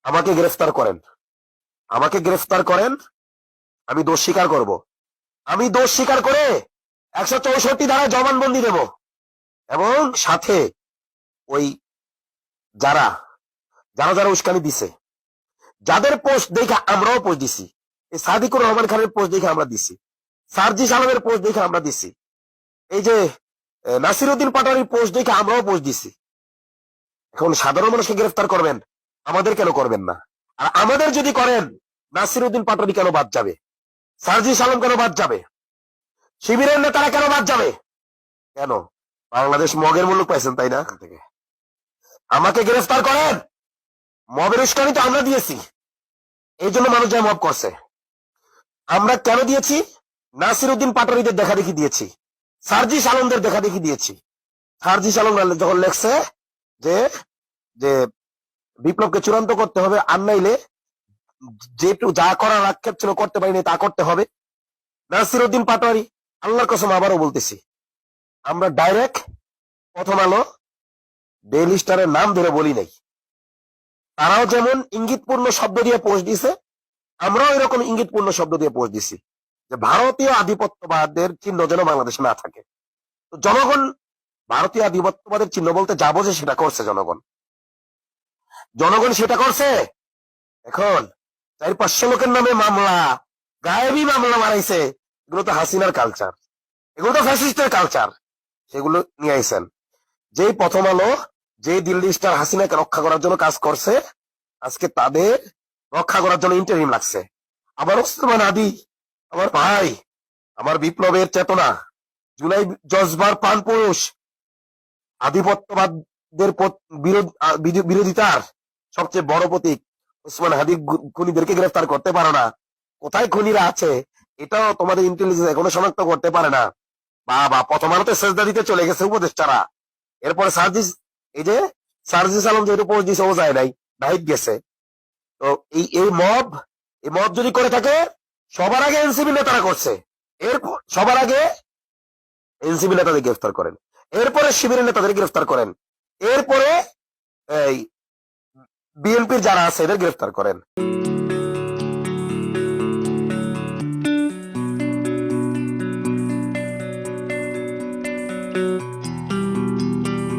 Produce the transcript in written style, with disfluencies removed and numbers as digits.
আমাকে গ্রেফতার করেন, আমাকে গ্রেফতার করেন, আমি দোষ স্বীকার করব। আমি দোষ স্বীকার করে 164 ধারায় জবানবন্দি দেব এবং সাথে ওই যারা যারা যারা উস্কানি দিছে, যাদের পোস্ট দেখে আমরাও পোস্ট দিছি, এই সাদিকুর রহমান খানের পোস্ট দেখে আমরা দিছি, সার্জিস আলমের পোস্ট দেখে আমরা দিছি, এই যে নাসিরউদ্দিন পাটোয়ারির পোস্ট দেখে আমরাও পোস্ট দিছি। এখন সাধারণ মানুষকে গ্রেফতার করবেন, আমাদের কেন করবেন না? আর আমাদের যদি করেন, নাসিরউদ্দিন পাটোয়ারি কেন বাদ যাবে? সার্জিস আলম কেন বাদ যাবে? শিবিরের নেতারা কেন বাদ যাবে? কেন? বাংলাদেশ মগের মুলুক পাইছেন, তাই না? থেকে আমাকে গ্রেফতার করেন, মবের উস্কানি তো আমরা দিয়েছি, এই জন্য মানুষ যায় মব করছে। আমরা কেন দিয়েছি? নাসিরউদ্দিন পাটোয়ারিদের দেখা দেখি দিয়েছি, সার্জিস আলমদের দেখা দেখি দিয়েছি। সার্জিস আলম যখন লেখছে যে যে বিপ্লবকে চূড়ান্ত করতে হবে, আর নাইলে যেটু যা করার আক্ষেপ ছিল করতে পারিনি তা করতে হবে। নাসিরউদ্দিন পাটোয়ারি, আল্লাহর কসম আবারও বলতেছি, আমরা ডাইরেক্ট প্রথম আলো, ডেইলি স্টারের নাম ধরে বলি নাই। তারাও যেমন ইঙ্গিতপূর্ণ শব্দ দিয়ে পোস্ট দিছে, আমরাও এরকম ইঙ্গিতপূর্ণ শব্দ দিয়ে পোস্ট দিছি যে ভারতীয় আধিপত্যবাদের চিহ্ন যেন বাংলাদেশে না থাকে। তো জনগণ ভারতীয় আধিপত্যবাদের চিহ্ন বলতে যা বোঝে সেটা করছে জনগণ। জনগণ সেটা করছে। এখন 400-500 লোকের নামে মামলা, গায়েবী মামলা মারাইছে, এগুলো তো হাসিনার কালচার, এগুলো তো ফ্যাসিস্টের কালচার। সেগুলো নিয়ে আইছেন। যেই প্রথম আলো, যে দিল্লি স্টার হাসিনাকে রক্ষা করার জন্য কাজ করছে, আজকে তাদের রক্ষা করার জন্য ইন্টারিম লাগছে। আবার ওসমান আদি, আমার ভাই, আমার বিপ্লবের চেতনা, জুলাই জজবার প্রাণ পুরুষ, আধিপত্যবাদের বিরোধিতার সবচেয়ে বড় প্রতীক ওসমান হাদি, খুনিদেরকে গ্রেফতার করতে পারো না। কোথায় খুনিরা আছে এটাও তোমাদের ইন্টেলিজেন্স এখনো শনাক্ত করতে পারে না। বাবা, প্রথম আলোতে সেজদা দিতে চলে গেছে উপদেষ্টারা। এরপরে সার্জিস, এই যে সার্জিস আলম যেহেতু পোস্ট দিছে, ও যায় নাই, নাহিদ গেছে। তো এই মব যদি করে থাকে, সবার আগে এনসিপি নেতারা করছে, এরপর সবার আগে এনসিপি নেতাদের গ্রেফতার করেন, এরপরে শিবিরের নেতাদের গ্রেফতার করেন, এরপরে এই বিএনপির যারা আছে এদের গ্রেফতার করেন।